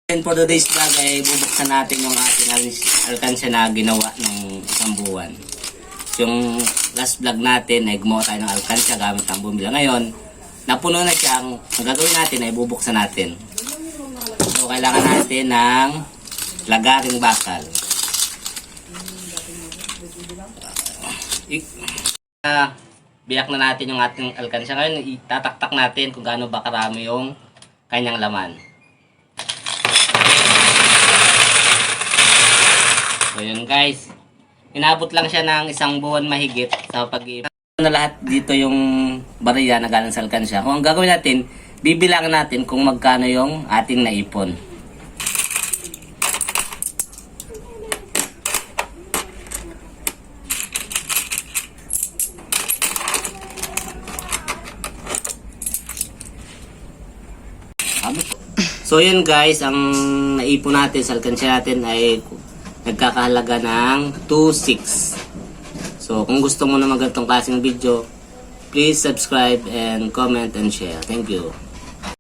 And for today's vlog ay bubuksan natin yung ating alkansya na ginawa ng isang buwan. So, yung last vlog natin ay gumawa tayo ng alkansya gamit ng bumila. Ngayon, napuno na siya. Ang gagawin natin ay bubuksan natin. So, kailangan natin ng lagaring bakal. Biyak na natin yung ating alkansya. Ngayon, itataktak natin kung gaano ba karami yung kanyang laman. So yun guys, inabot lang siya ng isang buwan mahigit sa pag-iipon na lahat dito yung bariya na galing sa alkansya. Kung ang gagawin natin, bibilangan natin kung magkano yung ating naipon. So yun guys, ang naipon natin sa alkansya natin ay nagkakahalaga ng 2.6. So kung gusto mo na magandang klaseng video, please subscribe and comment and share. Thank you.